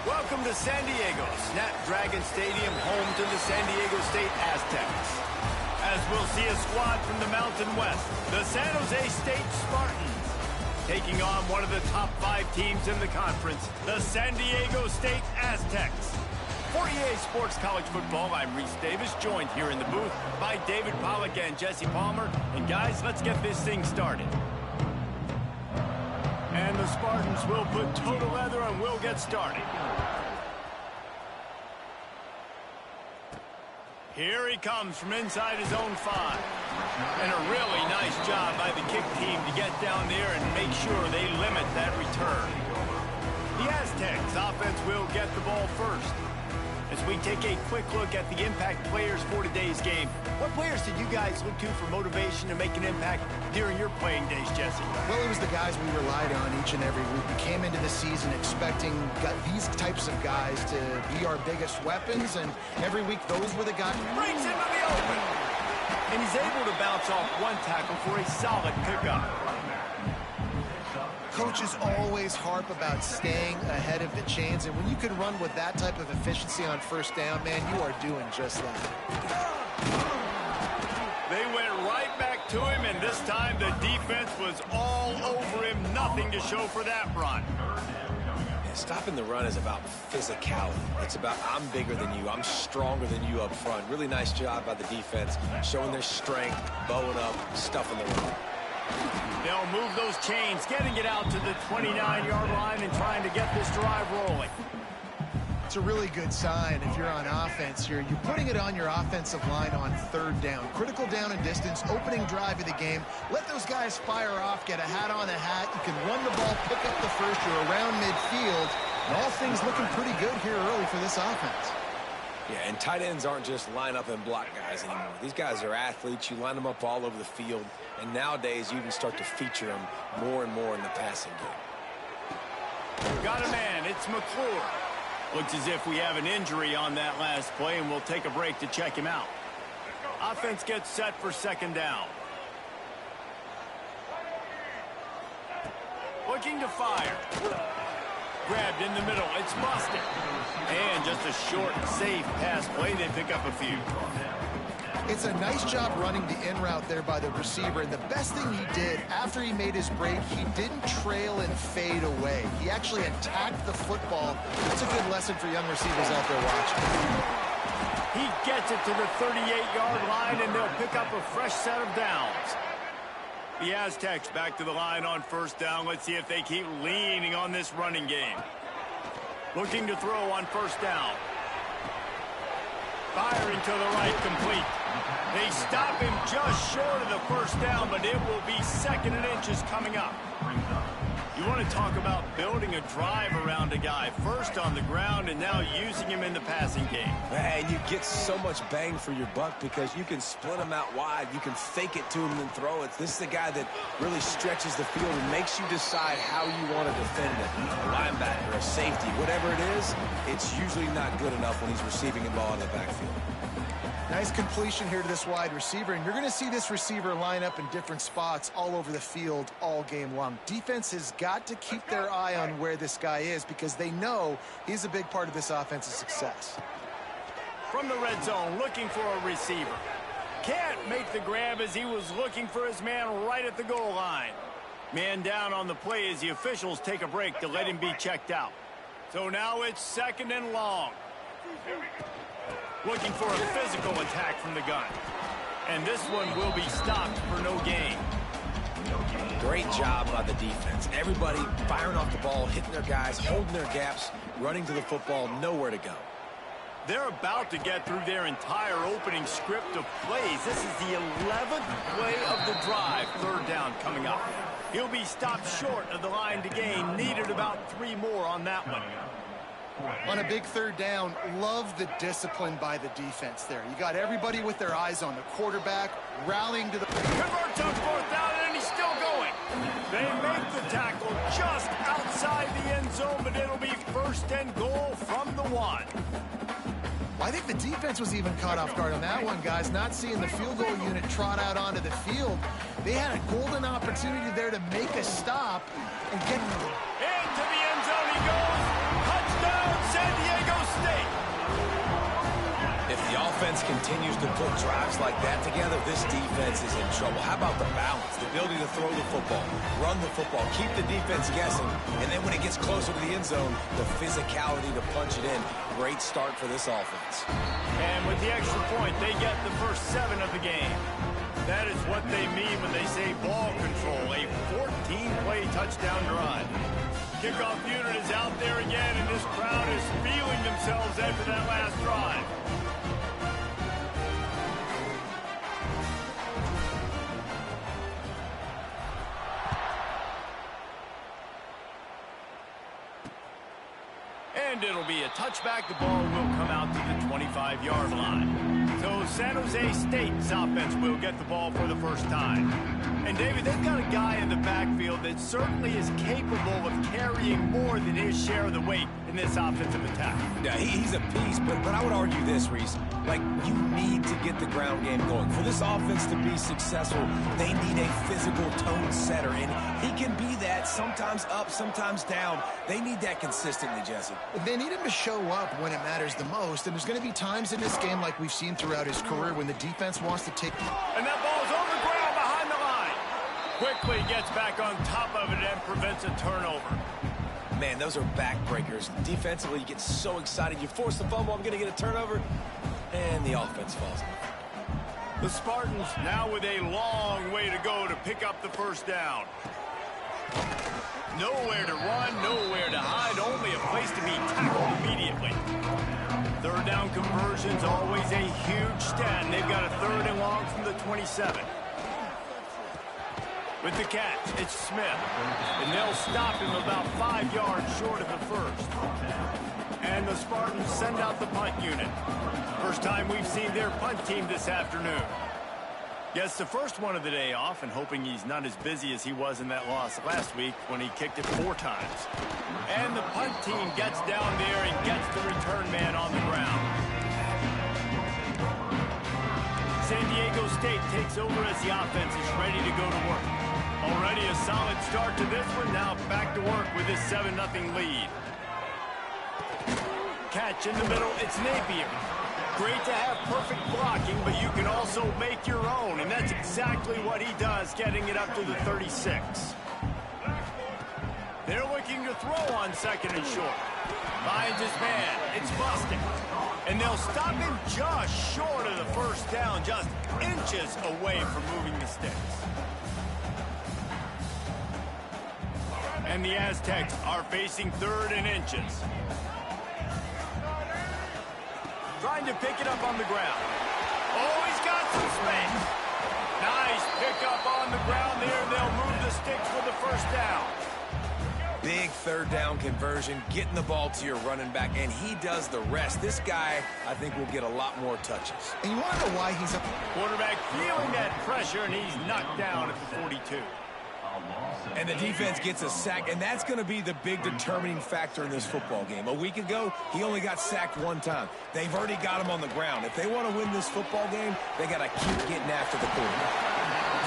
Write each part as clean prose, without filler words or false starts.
Welcome to San Diego, Snapdragon Stadium, home to the San Diego State Aztecs. As we'll see a squad from the Mountain West, the San Jose State Spartans, taking on one of the top 5 teams in the conference, the San Diego State Aztecs. For EA Sports College Football, I'm Reese Davis, joined here in the booth by David Pollack and Jesse Palmer. And guys, let's get this thing started. And the Spartans will put total leather and we'll get started. Here he comes from inside his own 5. And a really nice job by the kick team to get down there and make sure they limit that return. The Aztecs offense will get the ball first. As we take a quick look at the impact players for today's game, what players did you guys look to for motivation to make an impact during your playing days, Jesse? Well, it was the guys we relied on each and every week. We came into the season expecting these types of guys to be our biggest weapons, and every week those were the guys. Breaks into the open! And he's able to bounce off one tackle for a solid pickup. Coaches always harp about staying ahead of the chains, and when you can run with that type of efficiency on first down, man, you are doing just that. They went right back to him, and this time the defense was all over him. Nothing to show for that run. Stopping the run is about physicality. It's about I'm bigger than you, I'm stronger than you up front. Really nice job by the defense, showing their strength, bowing up, stuffing the run. They'll move those chains, getting it out to the 29-yard line and trying to get this drive rolling. It's a really good sign if you're on offense here. You're putting it on your offensive line on third down. Critical down and distance, opening drive of the game. Let those guys fire off, get a hat on a hat. You can run the ball, pick up the first. You're around midfield. And all things looking pretty good here early for this offense. Yeah, and tight ends aren't just line up and block guys anymore. These guys are athletes. You line them up all over the field. And nowadays, you even start to feature them more and more in the passing game. Got a man. It's McClure. Looks as if we have an injury on that last play, and we'll take a break to check him out. Offense gets set for second down. Looking to fire. Grabbed in the middle. It's busted. And just a short, safe pass play. They pick up a few. It's a nice job running the in route there by the receiver. And the best thing he did after he made his break, he didn't trail and fade away. He actually attacked the football. That's a good lesson for young receivers out there watching. He gets it to the 38-yard line, and they'll pick up a fresh set of downs. The Aztecs back to the line on first down. Let's see if they keep leaning on this running game. Looking to throw on first down. Firing to the right, complete. They stop him just short of the first down, but it will be second and inches coming up. You want to talk about building a drive around a guy, first on the ground and now using him in the passing game. And you get so much bang for your buck because you can split him out wide. You can fake it to him and throw it. This is the guy that really stretches the field and makes you decide how you want to defend it. A linebacker, a safety, whatever it is, it's usually not good enough when he's receiving the ball in the backfield. Nice completion here to this wide receiver, and you're going to see this receiver line up in different spots all over the field all game long. Defense has got to keep their eye on where this guy is because they know he's a big part of this offense's success. From the red zone, looking for a receiver. Can't make the grab as he was looking for his man right at the goal line. Man down on the play as the officials take a break to let him be checked out. So now it's second and long. Looking for a physical attack from the gun. And this one will be stopped for no gain. Great job by the defense. Everybody firing off the ball, hitting their guys, holding their gaps, running to the football, nowhere to go. They're about to get through their entire opening script of plays. This is the 11th play of the drive, third down coming up. He'll be stopped short of the line to gain. Needed about 3 more on that one. On a big third down, love the discipline by the defense there. You got everybody with their eyes on the quarterback, rallying to the... Converts on fourth down, and he's still going. They make the tackle just outside the end zone, but it'll be first and goal from the 1. I think the defense was even caught off guard on that one, guys. Not seeing the field goal unit trot out onto the field. They had a golden opportunity there to make a stop and get... Into the end zone he goes. Touchdown, offense continues to put drives like that together, this defense is in trouble. How about the balance, the ability to throw the football, run the football, keep the defense guessing, and then when it gets closer to the end zone, the physicality to punch it in. Great start for this offense. And with the extra point, they get the first 7 of the game. That is what they mean when they say ball control, a 14-play touchdown drive. Kickoff unit is out there again, and this crowd is feeling themselves after that last drive. And it'll be a touchback. The ball will come out to the 25-yard line. So San Jose State's offense will get the ball for the first time. And, David, they've got a guy in the backfield that certainly is capable of carrying more than his share of the weight in this offensive attack. Yeah, he's a piece, but I would argue this, Reese. Like, you need to get the ground game going. For this offense to be successful, they need a physical tone setter, and he can be that, sometimes up, sometimes down. They need that consistently, Jesse. They need him to show up when it matters the most, and there's going to be times in this game like we've seen throughout his career when the defense wants to take... And that ball's on the ground behind the line. Quickly gets back on top of it and prevents a turnover. Man, those are backbreakers. Defensively, you get so excited. You force the fumble, I'm going to get a turnover, and the offense falls. The Spartans now with a long way to go to pick up the first down. Nowhere to run, nowhere to hide, only a place to be tackled immediately. Third down conversion's always a huge stat, and they've got a 3rd and long from the 27. With the catch, it's Smith. And they'll stop him about 5 yards short of the first. And the Spartans send out the punt unit. First time we've seen their punt team this afternoon. Gets the first one of the day off, and hoping he's not as busy as he was in that loss last week when he kicked it 4 times. And the punt team gets down there and gets the return man on the ground. San Diego State takes over as the offense is ready to go to work. Already a solid start to this one. Now back to work with this 7-0 lead. Catch in the middle. It's Napier. Great to have perfect blocking, but you can also make your own, and that's exactly what he does, getting it up to the 36. They're looking to throw on 2nd and short. Finds his man. It's busted. And they'll stop him just short of the first down, just inches away from moving the sticks. And the Aztecs are facing 3rd and inches. Trying to pick it up on the ground. Oh, he's got some space. Nice pickup on the ground there. They'll move the sticks for the first down. Big 3rd down conversion, getting the ball to your running back, and he does the rest. This guy, I think, will get a lot more touches. And you want to know why he's up? Quarterback feeling that pressure, and he's knocked down at the 42. And the defense gets a sack, and that's going to be the big determining factor in this football game. A week ago, he only got sacked 1 time. They've already got him on the ground. If they want to win this football game, they got to keep getting after the quarterback.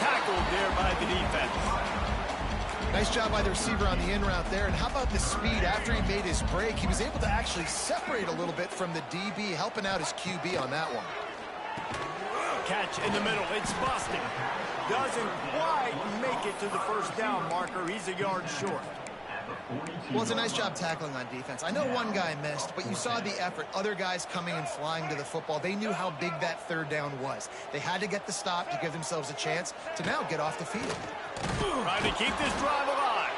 Tackled there by the defense. Nice job by the receiver on the in route there. And how about the speed after he made his break? He was able to actually separate a little bit from the DB, helping out his QB on that one. Catch in the middle. It's busted. Doesn't quite make it to the first down marker. He's a yard short. Well, it's a nice job tackling on defense. I know one guy missed, but you saw the effort. Other guys coming and flying to the football. They knew how big that 3rd down was. They had to get the stop to give themselves a chance to now get off the field. Trying to keep this drive alive.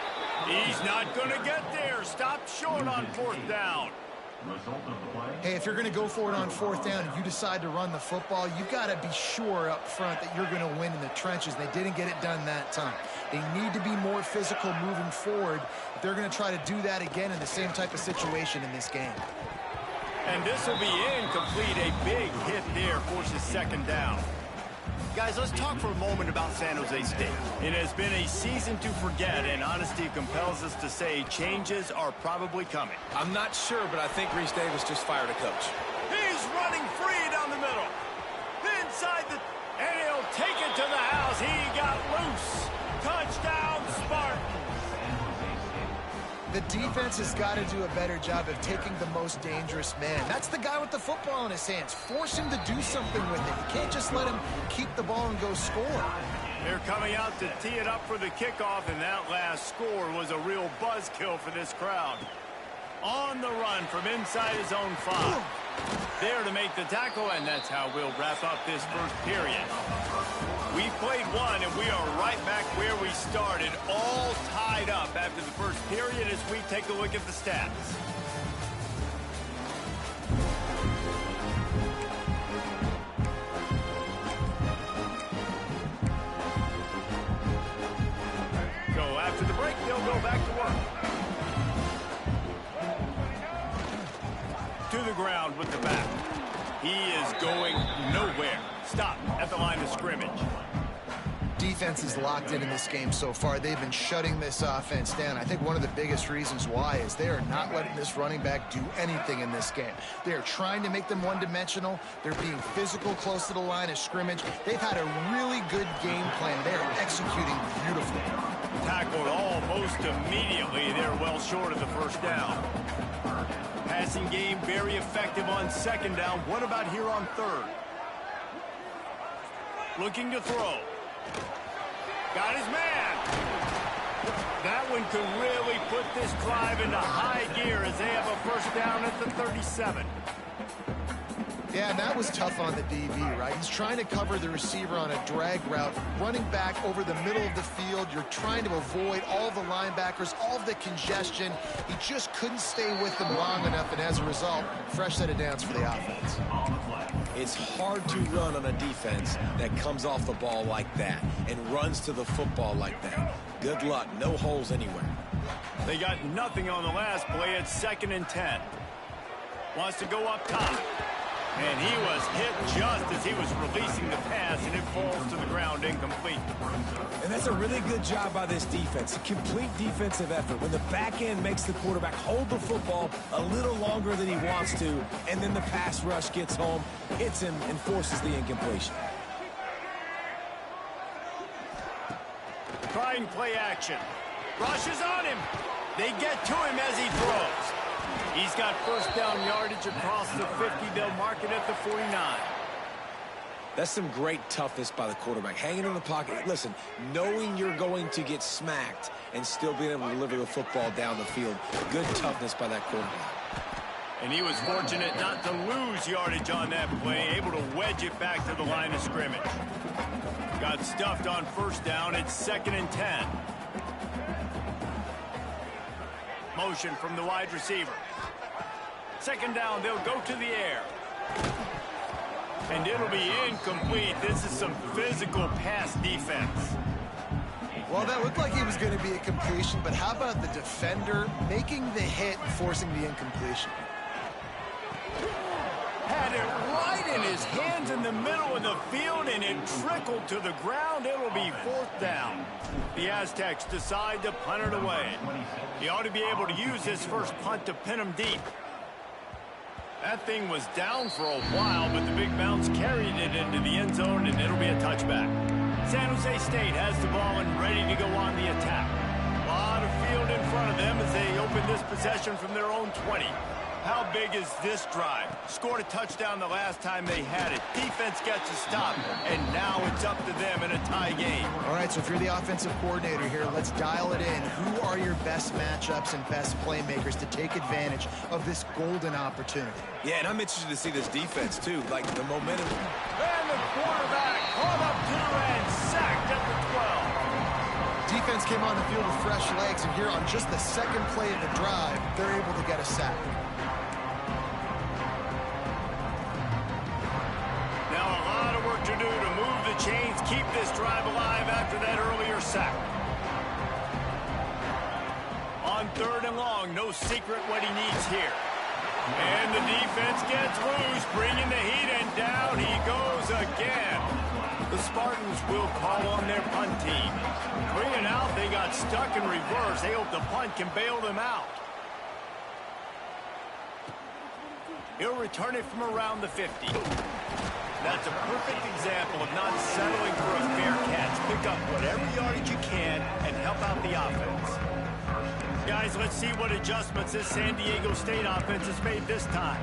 He's not going to get there. Stopped short on 4th down. Hey, if you're going to go for it on 4th down and you decide to run the football, you've got to be sure up front that you're going to win in the trenches. They didn't get it done that time. They need to be more physical moving forward if they're going to try to do that again in the same type of situation in this game. And this will be incomplete. A big hit there forces 2nd down. Guys, let's talk for a moment about San Jose State. It has been a season to forget, and honesty compels us to say changes are probably coming. I'm not sure, but I think Reese Davis just fired a coach. He's running free down the middle. Inside the... And he'll take it to the house. He got loose. Touchdown, Spartans. The defense has got to do a better job of taking the most dangerous man. That's the guy with the football in his hands. Force him to do something with it. You can't just let him keep the ball and go score. They're coming out to tee it up for the kickoff, and that last score was a real buzzkill for this crowd. On the run from inside his own 5. There to make the tackle, and that's how we'll wrap up this first period. We played one, and we are right back where we started, all tied up after the first period as we take a look at the stats. So after the break, they'll go back to work. To the ground with the back. He is going nowhere. Stop at the line of scrimmage. Defense is locked in this game so far. They've been shutting this offense down. I think one of the biggest reasons why is they are not letting this running back do anything in this game. They are trying to make them one-dimensional. They're being physical close to the line of scrimmage. They've had a really good game plan. They are executing beautifully. Tackled almost immediately. They're well short of the first down. Passing game very effective on second down. What about here on third? Looking to throw. Got his man. That one could really put this drive into high gear as they have a first down at the 37. Yeah, and that was tough on the DB, right? He's trying to cover the receiver on a drag route, running back over the middle of the field. You're trying to avoid all the linebackers, all of the congestion. He just couldn't stay with them long enough, and as a result, fresh set of downs for the offense. It's hard to run on a defense that comes off the ball like that and runs to the football like that. Good luck. No holes anywhere. They got nothing on the last play at 2nd and 10. Wants to go up top. And he was hit just as he was releasing the pass, and it falls to the ground incomplete. And that's a really good job by this defense. A complete defensive effort. When the back end makes the quarterback hold the football a little longer than he wants to, and then the pass rush gets home, hits him, and forces the incompletion. Trying play action. Rushes on him. They get to him as he throws. He's got first down yardage across the 50. They'll mark it at the 49. That's some great toughness by the quarterback. Hanging in the pocket. Listen, knowing you're going to get smacked and still being able to deliver the football down the field. Good toughness by that quarterback. And he was fortunate not to lose yardage on that play, able to wedge it back to the line of scrimmage. Got stuffed on first down. It's 2nd and 10. Motion from the wide receiver. Second down, they'll go to the air. And it'll be incomplete. This is some physical pass defense. Well, that looked like he was going to be a completion, but how about the defender making the hit and forcing the incompletion? Had it right in his hands in the middle of the field, and it trickled to the ground. It'll be 4th down. The Aztecs decide to punt it away. He ought to be able to use his first punt to pin him deep. That thing was down for a while, but the big bounce carried it into the end zone, and it'll be a touchback. San Jose State has the ball and ready to go on the attack. A lot of field in front of them as they open this possession from their own 20. How big is this drive? Scored a touchdown the last time they had it. Defense gets a stop, and now it's up to them in a tie game. All right, so if you're the offensive coordinator here, let's dial it in. Who are your best matchups and best playmakers to take advantage of this golden opportunity? Yeah, and I'm interested to see this defense, too. Like, the momentum. And the quarterback caught up to and sacked at the 12. Defense came on the field with fresh legs, and here on just the second play of the drive, they're able to get a sack. To do to move the chains, keep this drive alive after that earlier sack. On 3rd and long, no secret what he needs here. And the defense gets loose, bringing the heat, and down he goes again. The Spartans will call on their punt team. Bringing out, they got stuck in reverse. They hope the punt can bail them out. He'll return it from around the 50. That's a perfect example of not settling for a fair catch. Pick up whatever yardage you can and help out the offense. Guys, let's see what adjustments this San Diego State offense has made this time.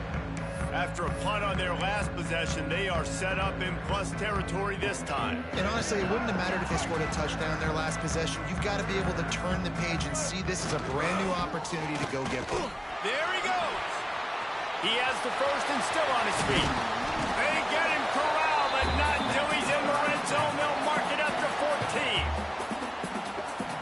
After a punt on their last possession, they are set up in plus territory this time. And honestly, it wouldn't have mattered if they scored a touchdown their last possession. You've got to be able to turn the page and see this as a brand new opportunity to go get one. There he goes. He has the first and still on his feet. They get him corralled, but not until he's in the red zone. They'll mark it up to 14.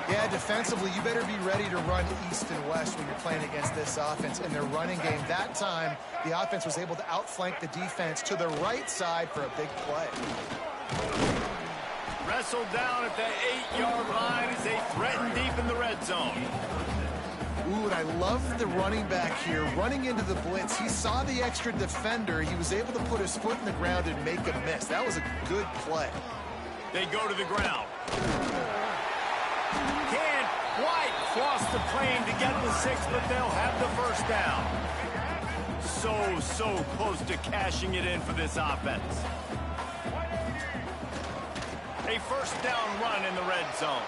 Yeah, defensively, you better be ready to run east and west when you're playing against this offense. In their running game, that time, the offense was able to outflank the defense to the right side for a big play. Wrestled down at the 8-yard line as they threaten deep in the red zone. Ooh, and I love the running back here. Running into the blitz, he saw the extra defender. He was able to put his foot in the ground and make a miss. That was a good play. They go to the ground. Can't quite cross the plane to get the 6, but they'll have the first down. So close to cashing it in for this offense. A first down run in the red zone.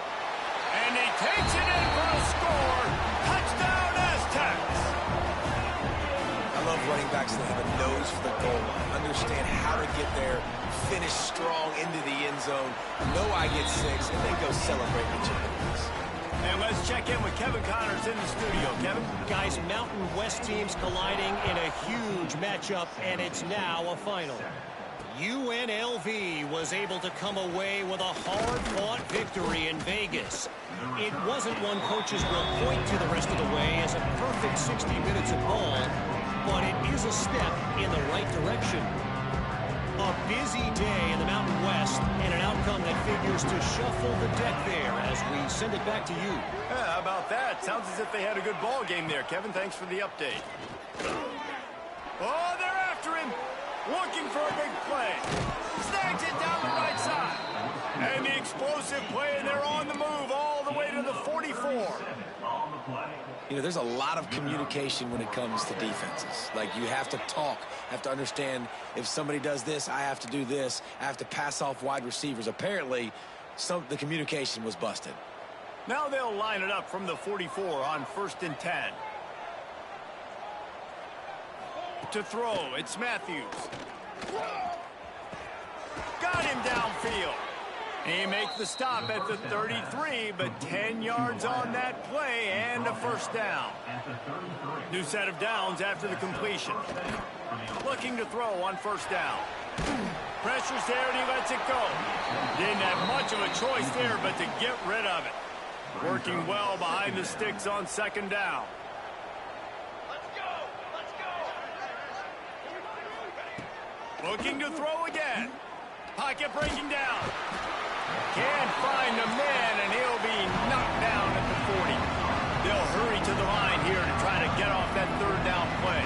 And he takes it in for a score. Touchdown, Aztecs. I love running backs that have a nose for the goal line, understand how to get there, finish strong into the end zone, know I get 6, and then go celebrate the champions. And let's check in with Kevin Connors in the studio. Kevin? Guys, Mountain West teams colliding in a huge matchup, and it's now a final. UNLV was able to come away with a hard-fought victory in Vegas. It wasn't one coaches will point to the rest of the way as a perfect 60 minutes of ball, but it is a step in the right direction. A busy day in the Mountain West, and an outcome that figures to shuffle the deck there as we send it back to you. Yeah, how about that? Sounds as if they had a good ball game there. Kevin, thanks for the update. Oh, they're after him. Looking for a big play. Snags it down the right side. And the explosive play, and they're on the move all the way to the 44. You know, there's a lot of communication when it comes to defenses. Like, you have to talk, have to understand if somebody does this, I have to do this. I have to pass off wide receivers. Apparently, the communication was busted. Now they'll line it up from the 44 on 1st and 10. To throw, it's Matthews. Got him downfield. He makes the stop at the 33, but 10 yards on that play and a first down. New set of downs after the completion. Looking to throw on first down. Pressure's there and he lets it go. Didn't have much of a choice there, but to get rid of it. Working well behind the sticks on 2nd down. Looking to throw again. Pocket breaking down. Can't find the man, and he'll be knocked down at the 40. They'll hurry to the line here to try to get off that 3rd down play.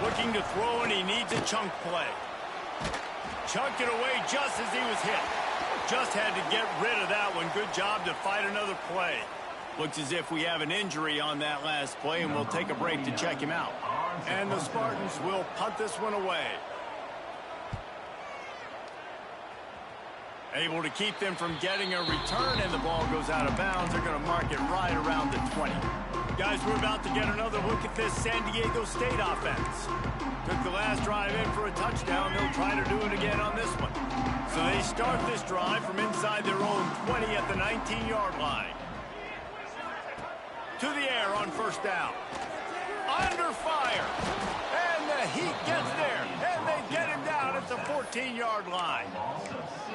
Looking to throw, and he needs a chunk play. Chunked it away just as he was hit. Just had to get rid of that one. Good job to fight another play. Looks as if we have an injury on that last play, and we'll take a break to check him out. And the Spartans will punt this one away. Able to keep them from getting a return, and the ball goes out of bounds. They're going to mark it right around the 20. Guys, we're about to get another look at this San Diego State offense. Took the last drive in for a touchdown. They'll try to do it again on this one. So they start this drive from inside their own 20 at the 19-yard line. To the air on 1st down. Under fire. And the heat gets there. And they get him down at the 14-yard line.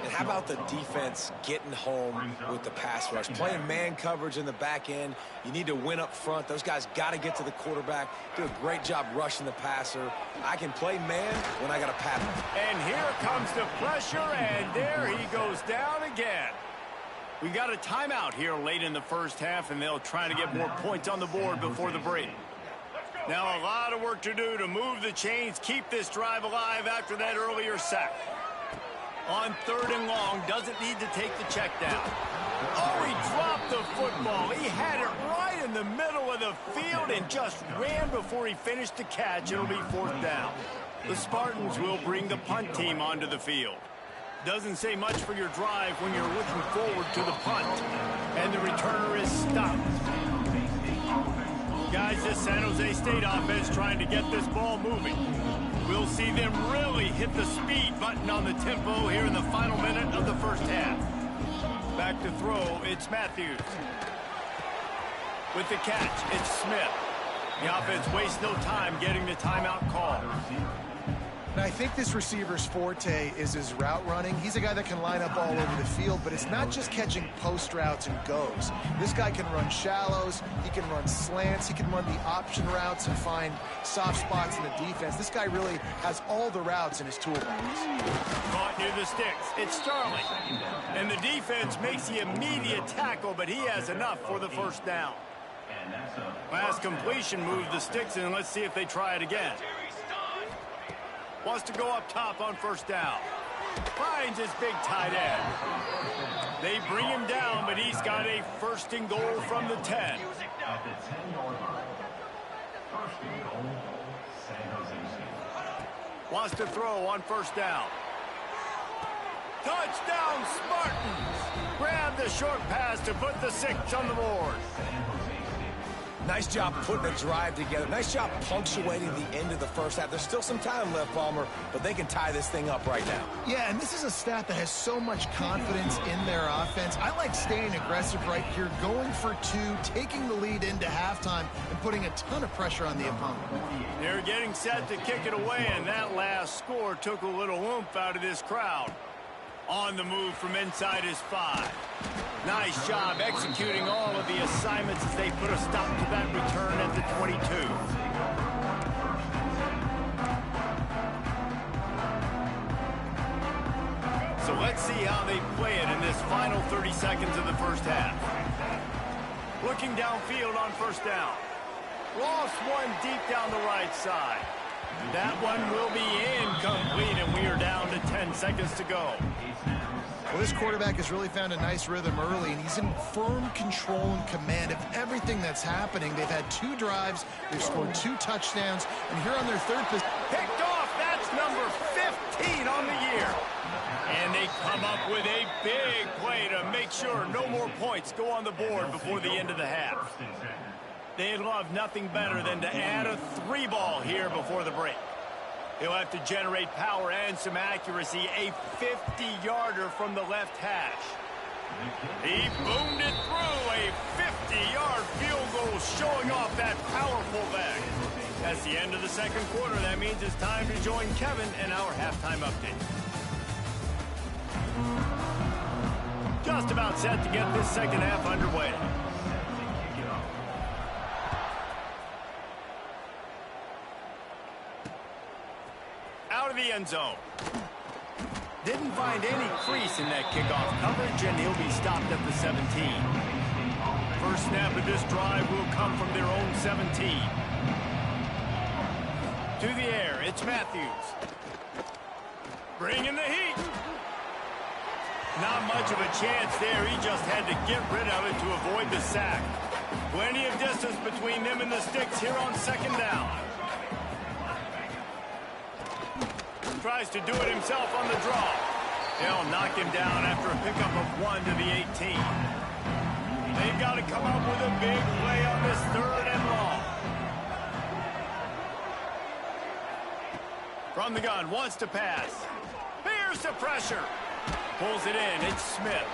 And how about the defense getting home with the pass rush? Playing man coverage in the back end. You need to win up front. Those guys got to get to the quarterback. Do a great job rushing the passer. I can play man when I got a pass. And here comes the pressure, and there he goes down again. We got a timeout here late in the first half, and they'll try to get more points on the board before the break. Now a lot of work to do to move the chains, keep this drive alive after that earlier sack. On 3rd and long, doesn't need to take the check down. Oh, he dropped the football. He had it right in the middle of the field and just ran before he finished the catch. It'll be 4th down. The Spartans will bring the punt team onto the field. Doesn't say much for your drive when you're looking forward to the punt. And the returner is stopped. Guys, this San Jose State offense trying to get this ball moving. We'll see them really hit the speed button on the tempo here in the final minute of the first half. Back to throw, it's Matthews. With the catch, it's Smith. The offense wastes no time getting the timeout call. And I think this receiver's forte is his route running. He's a guy that can line up all over the field, but it's not just catching post routes and goes. This guy can run shallows, he can run slants, he can run the option routes and find soft spots in the defense. This guy really has all the routes in his toolbox. Caught near the sticks, it's Starling. And the defense makes the immediate tackle, but he has enough for the first down. Last completion moved the sticks, and let's see if they try it again. Wants to go up top on first down. Finds his big tight end. They bring him down, but he's got a first and goal from the 10. Wants to throw on first down. Touchdown, Spartans! Grab the short pass to put the 6 on the board. Nice job putting a drive together. Nice job punctuating the end of the first half. There's still some time left, Palmer, but they can tie this thing up right now. Yeah, and this is a staff that has so much confidence in their offense. I like staying aggressive right here, going for 2, taking the lead into halftime, and putting a ton of pressure on the opponent. They're getting set to kick it away, and that last score took a little oomph out of this crowd. On the move from inside his 5. Nice job executing all of the assignments as they put a stop to that return at the 22. So let's see how they play it in this final 30 seconds of the first half. Looking downfield on first down. Lost one deep down the right side. That one will be incomplete, and we are down to 10 seconds to go. Well, this quarterback has really found a nice rhythm early, and he's in firm control and command of everything that's happening. They've had 2 drives, they've scored 2 touchdowns, and here on their third position. Picked off, that's number 15 on the year. And they come up with a big play to make sure no more points go on the board before the end of the half. They'd love nothing better than to add a 3 ball here before the break. He'll have to generate power and some accuracy. A 50-yarder from the left hash. He boomed it through. A 50-yard field goal showing off that powerful leg. That's the end of the second quarter. That means it's time to join Kevin in our halftime update. Just about set to get this second half underway. Out of the end zone. Didn't find any crease in that kickoff coverage, and he'll be stopped at the 17. First snap of this drive will come from their own 17. To the air, it's Matthews. Bringing the heat. Not much of a chance there. He just had to get rid of it to avoid the sack. Plenty of distance between them and the sticks here on second down. Tries to do it himself on the draw. They'll knock him down after a pickup of 1 to the 18. They've got to come up with a big play on this 3rd and long. From the gun, wants to pass. Here's the pressure. Pulls it in, it's Smith.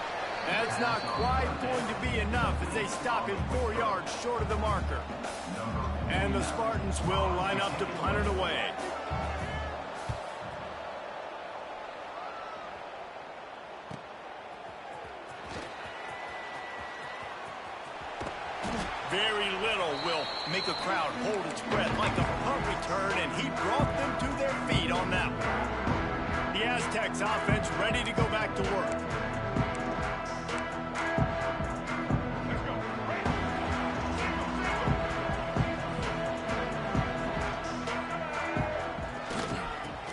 That's not quite going to be enough as they stop him 4 yards short of the marker. And the Spartans will line up to punt it away. Very little will make a crowd hold its breath like a punt return, and he brought them to their feet on that one. The Aztecs offense ready to go back to work.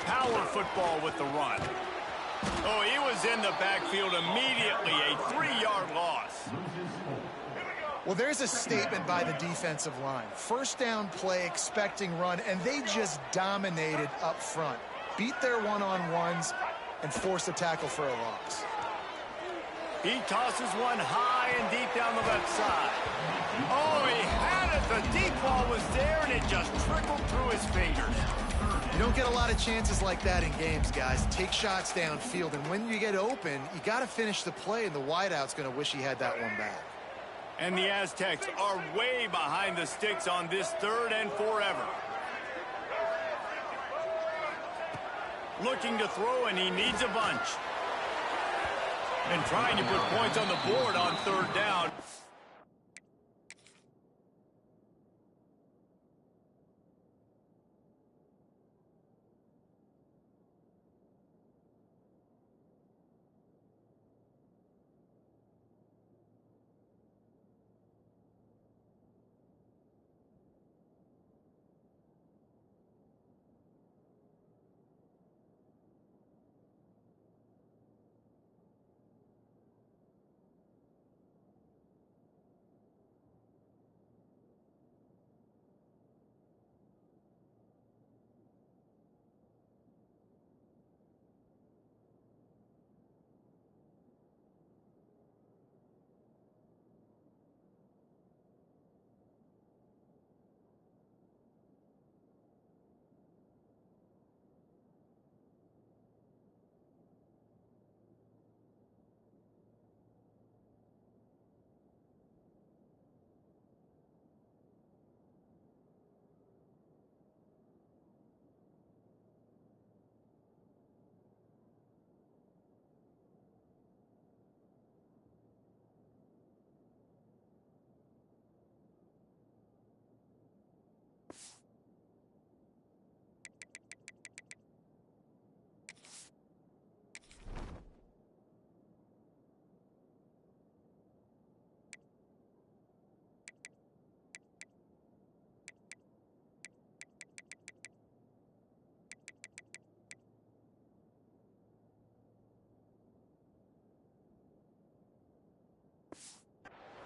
Power football with the run. Oh, he was in the backfield immediately, a 3-yard loss. Well, there's a statement by the defensive line. First down play, expecting run, and they just dominated up front. Beat their one-on-ones, and force a tackle for a loss. He tosses one high and deep down the left side. Oh, he had it. The deep ball was there, and it just trickled through his fingers. You don't get a lot of chances like that in games, guys. Take shots downfield, and when you get open, you got to finish the play, and the wideout's going to wish he had that one back. And the Aztecs are way behind the sticks on this 3rd and forever. Looking to throw, and he needs a bunch. And trying to put points on the board on 3rd down.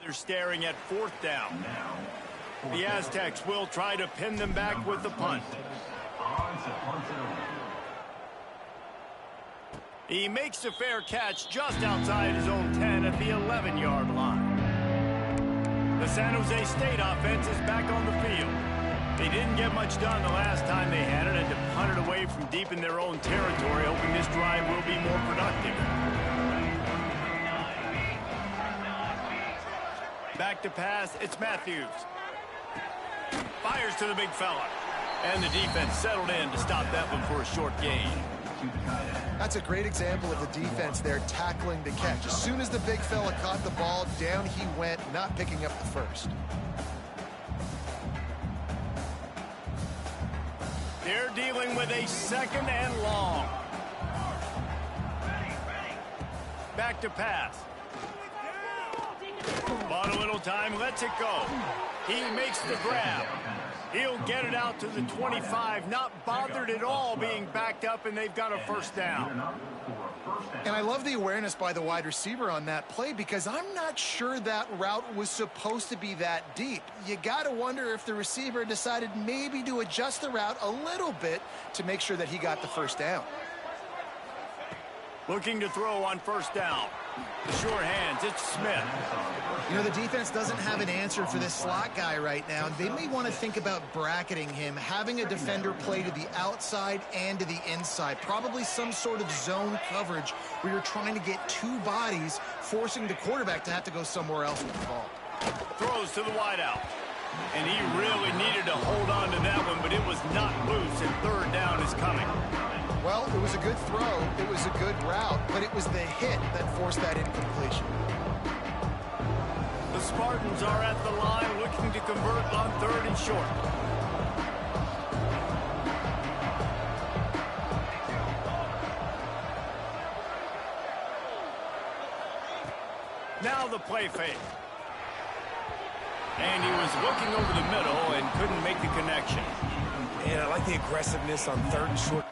They're staring at 4th down. The Aztecs will try to pin them back with the punt. He makes a fair catch just outside his own 10 at the 11-yard line. The San Jose State offense is back on the field. They didn't get much done the last time they had it, and to punt it away from deep in their own territory, hoping this drive will be more productive. Back to pass, it's Matthews. Fires to the big fella. And the defense settled in to stop that one for a short gain. That's a great example of the defense there tackling the catch. As soon as the big fella caught the ball, down he went, not picking up the first. They're dealing with a 2nd and long. Back to pass. Bought a little time, lets it go. He makes the grab. He'll get it out to the 25, not bothered at all being backed up, and they've got a 1st down. And I love the awareness by the wide receiver on that play because I'm not sure that route was supposed to be that deep. You got to wonder if the receiver decided maybe to adjust the route a little bit to make sure that he got the 1st down. Looking to throw on 1st down. The sure hands, it's Smith. You know, the defense doesn't have an answer for this slot guy right now. They may want to think about bracketing him, having a defender play to the outside and to the inside. Probably some sort of zone coverage where you're trying to get 2 bodies, forcing the quarterback to have to go somewhere else with the ball. Throws to the wideout. And he really needed to hold on to that one, but it was not loose, and 3rd down is coming. Well, it was a good throw, it was a good route, but it was the hit that forced that incompletion. The Spartans are at the line looking to convert on 3rd and short. Now the play fake. And he was looking over the middle and couldn't make the connection. And I like the aggressiveness on 3rd and short.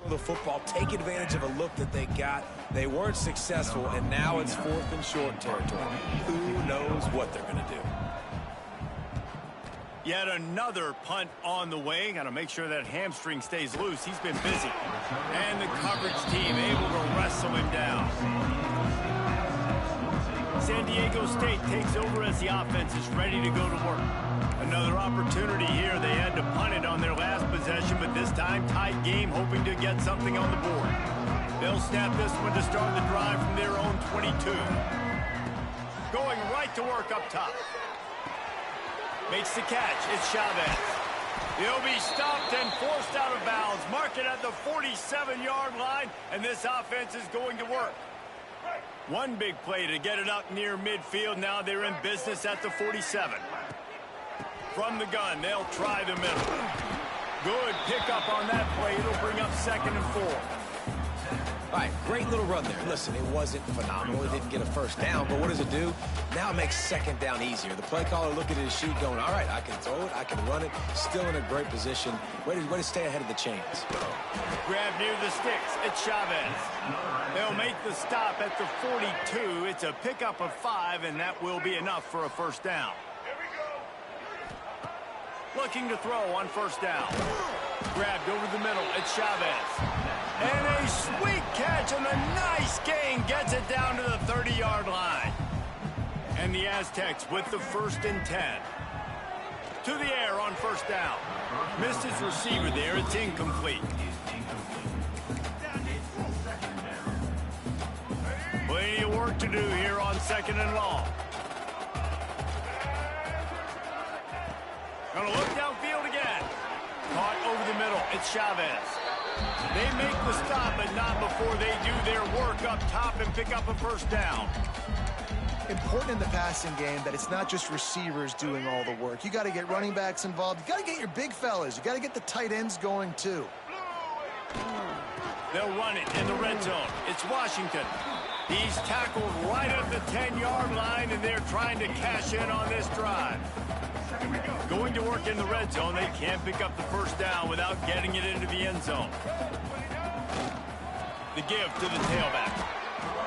The football, take advantage of a look that they got. They weren't successful, and now it's 4th and short territory. Who knows what they're going to do? Yet another punt on the way. Got to make sure that hamstring stays loose. He's been busy. And the coverage team able to wrestle him down. San Diego State takes over as the offense is ready to go to work. Another opportunity here. They had to punt it on their last possession, but this time tight game, hoping to get something on the board. They'll snap this one to start the drive from their own 22. Going right to work up top. Makes the catch. It's Chavez. He'll be stopped and forced out of bounds. Mark it at the 47-yard line, and this offense is going to work. One big play to get it up near midfield. Now they're in business at the 47. From the gun, they'll try the middle. Good pickup on that play. It'll bring up 2nd and 4. All right, great little run there. Listen, it wasn't phenomenal. It didn't get a first down, but what does it do? Now it makes 2nd down easier. The play caller looking at his sheet going, all right, I can throw it, I can run it. Still in a great position. Way to stay ahead of the chains. Grab near the sticks. It's Chavez. They'll make the stop at the 42. It's a pickup of 5, and that will be enough for a first down. Looking to throw on first down. Grabbed over the middle. It's Chavez. And a sweet catch and a nice gain gets it down to the 30-yard line. And the Aztecs with the 1st and 10. To the air on first down. Missed his receiver there. It's incomplete. Plenty of work to do here on 2nd and long. Gonna look downfield again. Caught over the middle. It's Chavez. They make the stop, but not before they do their work up top and pick up a first down. Important in the passing game that it's not just receivers doing all the work. You got to get running backs involved. You got to get your big fellas. You got to get the tight ends going too. They'll run it in the red zone. It's Washington. He's tackled right at the 10-yard line, and they're trying to cash in on this drive. Going to work in the red zone. They can't pick up the first down without getting it into the end zone. The give to the tailback.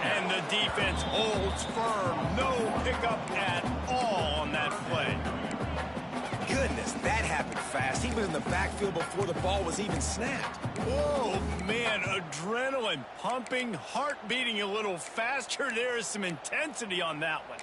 And the defense holds firm. No pickup at all on that play. Goodness, that happened fast. He was in the backfield before the ball was even snapped. Oh, man, adrenaline pumping, heart beating a little faster. There is some intensity on that one.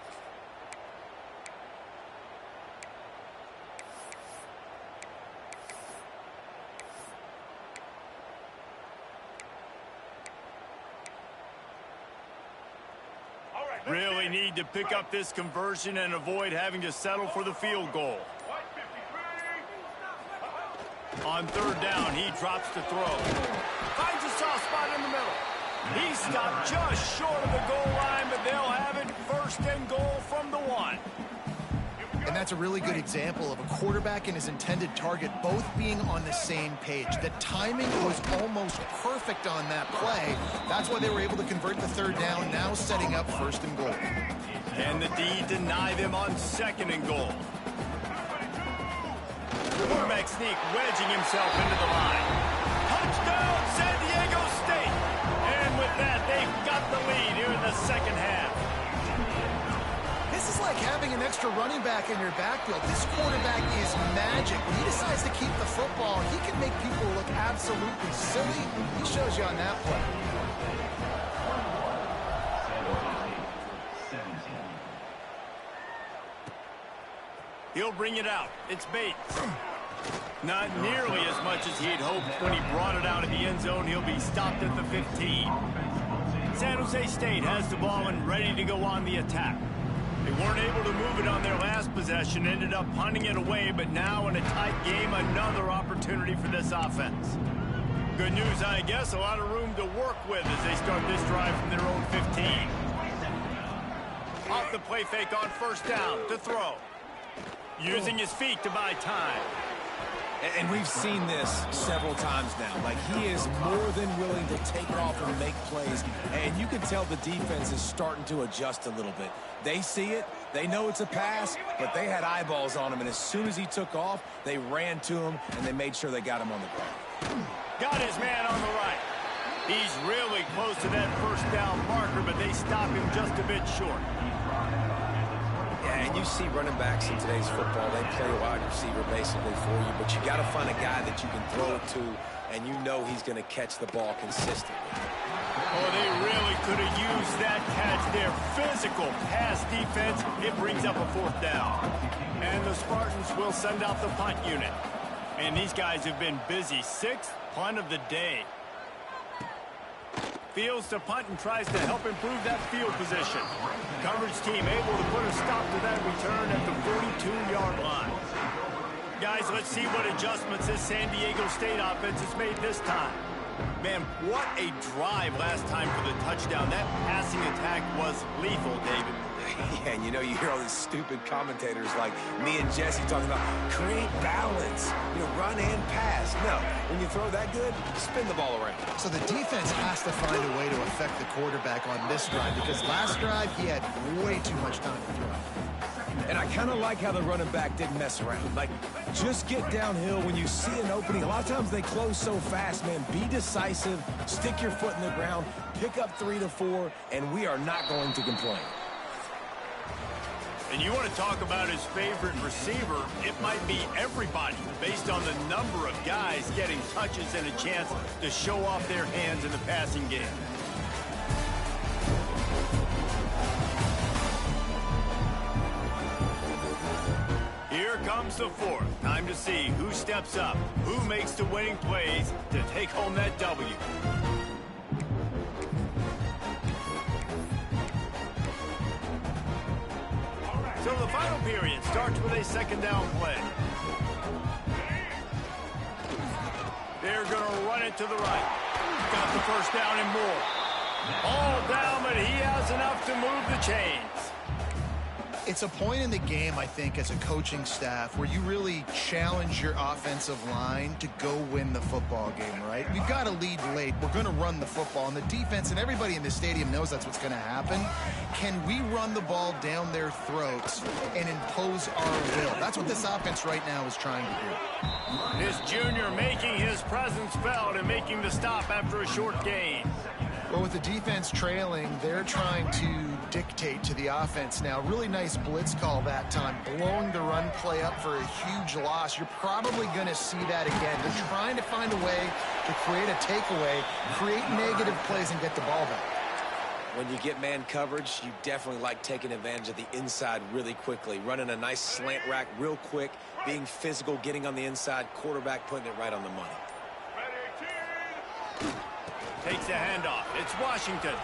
Really need to pick up this conversion and avoid having to settle for the field goal. On third down, he drops to throw. Finds a soft spot in the middle. He stopped just short of the goal line, but they'll have it 1st and goal from the 1. And that's a really good example of a quarterback and his intended target both being on the same page. The timing was almost perfect on that play. That's why they were able to convert the 3rd down, now setting up 1st and goal. Can the D deny them on 2nd and goal? Quarterback sneak, wedging himself into the line. Touchdown, San Diego State! And with that, they've got the lead here in the 2nd half. This is like having an extra running back in your backfield. This quarterback is magic. When he decides to keep the football, he can make people look absolutely silly. He shows you on that play. He'll bring it out. It's Bates. Not nearly as much as he'd hoped when he brought it out of the end zone. He'll be stopped at the 15. San Jose State has the ball and ready to go on the attack. They weren't able to move it on their last possession, ended up punting it away, but now in a tight game, another opportunity for this offense. Good news, I guess, a lot of room to work with as they start this drive from their own 15. Off the play fake on first down to throw. Using his feet to buy time. And we've seen this several times now. Like, he is more than willing to take off and make plays. And you can tell the defense is starting to adjust a little bit. They see it. They know it's a pass, but they had eyeballs on him. And as soon as he took off, they ran to him, and they made sure they got him on the ground. Got his man on the right. He's really close to that first down marker, but they stop him just a bit short. Yeah, and you see running backs in today's football, they play wide receiver basically for you, but you got to find a guy that you can throw it to, and you know he's going to catch the ball consistently. Oh, they really could have used that catch there. Physical pass defense. It brings up a 4th down. And the Spartans will send out the punt unit. And these guys have been busy. 6th punt of the day. Fields to punt and tries to help improve that field position. Coverage team able to put a stop to that return at the 42-yard line. Guys, let's see what adjustments this San Diego State offense has made this time. Man, what a drive last time for the touchdown. That passing attack was lethal, David. Yeah, and you know, you hear all these stupid commentators like me and Jesse talking about create balance, you know, run and pass. No, when you throw that good, spin the ball around. So the defense has to find a way to affect the quarterback on this drive because last drive he had way too much time to throw. And I kind of like how the running back didn't mess around. Like, just get downhill when you see an opening. A lot of times they close so fast, man. Be decisive, stick your foot in the ground, pick up 3 to 4, and we are not going to complain. And you want to talk about his favorite receiver, it might be everybody based on the number of guys getting touches and a chance to show off their hands in the passing game. Here comes the 4th. Time to see who steps up, who makes the winning plays to take home that W. So the final period starts with a 2nd down play. They're going to run it to the right. Got the 1st down and more. All down, but he has enough to move the chains. It's a point in the game, I think, as a coaching staff where you really challenge your offensive line to go win the football game, right? We've got to lead late. We're going to run the football, and the defense and everybody in the stadium knows that's what's going to happen. Can we run the ball down their throats and impose our will? That's what this offense right now is trying to do. This junior making his presence felt and making the stop after a short gain. Well, with the defense trailing, they're trying to dictate to the offense now. Really nice blitz call that time, blowing the run play up for a huge loss. You're probably going to see that again. They're trying to find a way to create a takeaway, create negative plays, and get the ball back. When you get man coverage, you definitely like taking advantage of the inside really quickly, running a nice slant rack real quick, being physical, getting on the inside, quarterback putting it right on the money. Takes a handoff. It's Washington.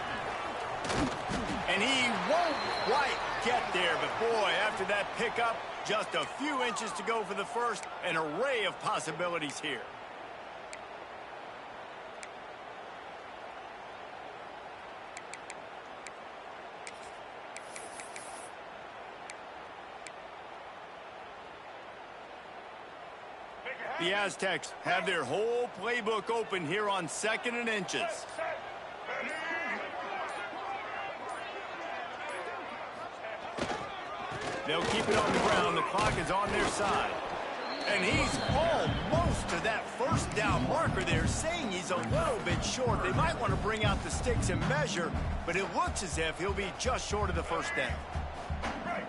And he won't quite get there, but boy, after that pickup, just a few inches to go for the first. An array of possibilities here. The Aztecs have their whole playbook open here on 2nd and inches. They'll keep it on the ground. The clock is on their side. And he's almost to that 1st down marker there, saying he's a little bit short. They might want to bring out the sticks and measure, but it looks as if he'll be just short of the 1st down.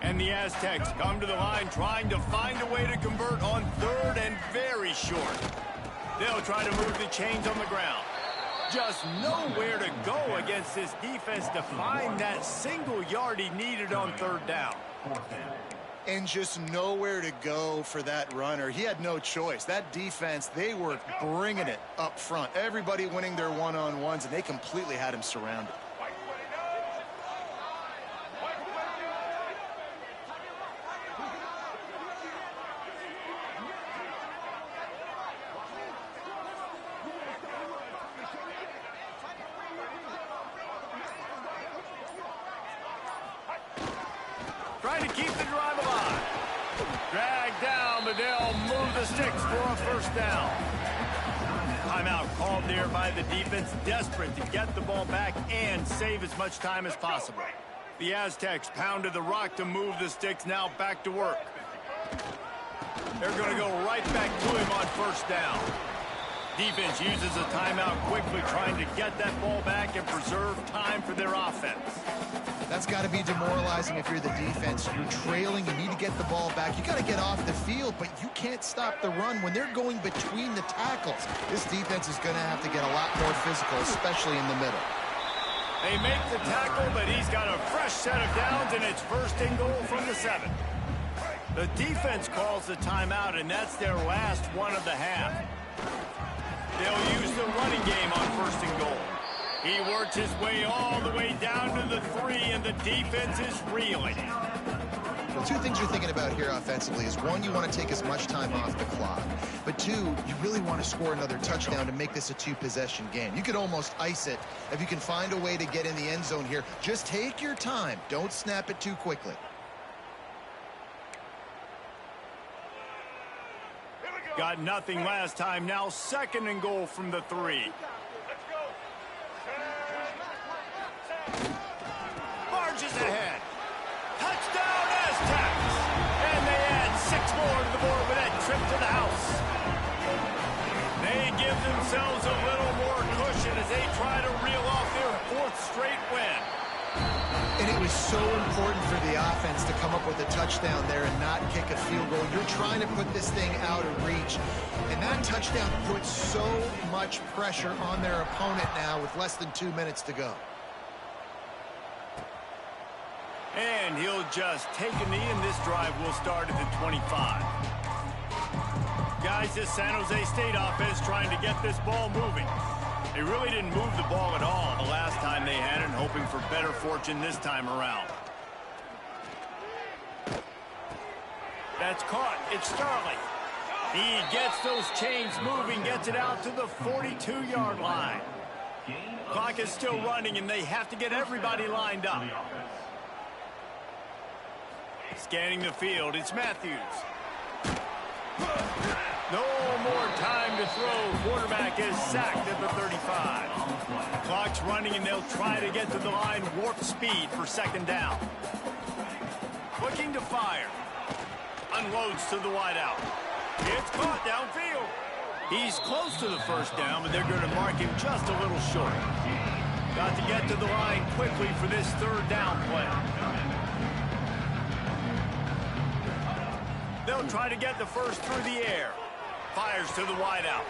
And the Aztecs come to the line trying to find a way to convert on 3rd and very short. They'll try to move the chains on the ground. Just nowhere to go against this defense to find that single yard he needed on 3rd down. And just nowhere to go for that runner. He had no choice. That defense, they were bringing it up front. Everybody winning their one-on-ones, and they completely had him surrounded. Trying to keep the drive alive. Dragged down, but they'll move the sticks for a 1st down. Timeout called there by the defense, desperate to get the ball back and save as much time as possible. The Aztecs pounded the rock to move the sticks, now back to work. They're going to go right back to him on 1st down. Defense uses a timeout quickly, trying to get that ball back and preserve time for their offense. That's got to be demoralizing if you're the defense. You're trailing. You need to get the ball back. You got to get off the field, but you can't stop the run when they're going between the tackles. This defense is going to have to get a lot more physical, especially in the middle. They make the tackle, but he's got a fresh set of downs, and it's first and goal from the 7. The defense calls the timeout, and that's their last one of the half. They'll use the running game on first and goal. He works his way all the way down to the 3, and the defense is reeling. Well, two things you're thinking about here offensively is, one, you want to take as much time off the clock. But two, you really want to score another touchdown to make this a 2-possession game. You could almost ice it if you can find a way to get in the end zone here. Just take your time. Don't snap it too quickly. Got nothing last time. Now second and goal from the 3. Marches ahead. Touchdown Aztecs! And they add 6 more to the board with that trip to the house. They give themselves a little more cushion as they try to reel off their 4th straight win. And it was so important for the offense to come up with a touchdown there and not kick a field goal. You're trying to put this thing out of reach. And that touchdown puts so much pressure on their opponent now with less than 2 minutes to go. And he'll just take a knee, and this drive will start at the 25. Guys, this San Jose State offense trying to get this ball moving. They really didn't move the ball at all the last time they had it, and hoping for better fortune this time around. That's caught. It's Starling. He gets those chains moving, gets it out to the 42-yard line. Clock is still running, and they have to get everybody lined up. Scanning the field, it's Matthews. No more time to throw. Quarterback is sacked at the 35. Clock's running, and they'll try to get to the line warp speed for second down. Looking to fire. Unloads to the wideout. It's caught downfield. He's close to the first down, but they're going to mark him just a little short. Got to get to the line quickly for this third down play. They'll try to get the first through the air. Fires to the wideout.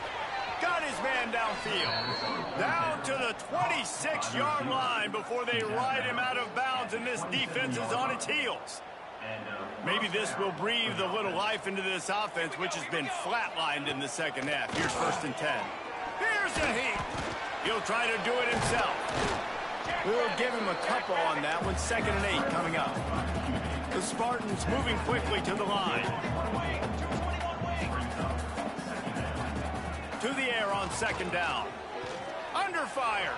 Got his man downfield. Down to the 26-yard line before they ride him out of bounds, and this defense is on its heels. Maybe this will breathe a little life into this offense, which has been flatlined in the second half. Here's first and 10. Here's a heat. He'll try to do it himself. We'll give him a couple on that one. Second and 8 coming up. The Spartans moving quickly to the line. To the air on second down. Under fire.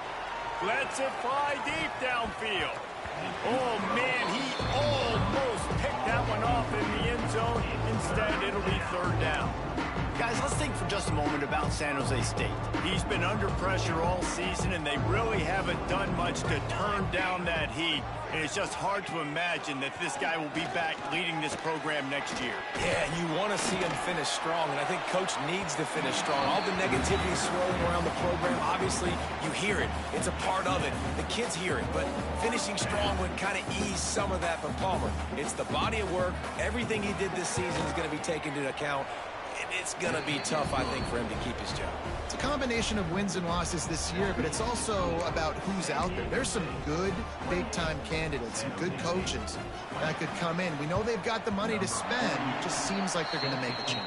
Lets it fly deep downfield. Oh, man, he almost picked that one off in the end zone. Instead, it'll be third down. Guys, let's think for just a moment about San Jose State. He's been under pressure all season, and they really haven't done much to turn down that heat. And it's just hard to imagine that this guy will be back leading this program next year. Yeah, you want to see him finish strong, and I think Coach needs to finish strong. All the negativity swirling around the program, obviously, you hear it. It's a part of it. The kids hear it, but finishing strong would kind of ease some of that for Palmer. It's the body of work. Everything he did this season is going to be taken into account. It's going to be tough, I think, for him to keep his job. It's a combination of wins and losses this year, but it's also about who's out there. There's some good big-time candidates, some good coaches that could come in. We know they've got the money to spend. It just seems like they're going to make a change.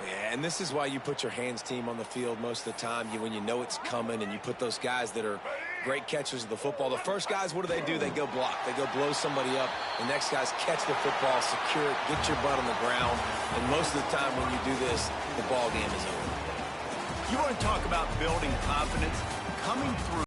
Yeah, and this is why you put your hands team on the field most of the time. When you know it's coming, and you put those guys that are great catchers of the football. The first guys, what do? They go block. They go blow somebody up. The next guys catch the football, secure it, get your butt on the ground. And most of the time when you do this, the ball game is over. You want to talk about building confidence? Coming through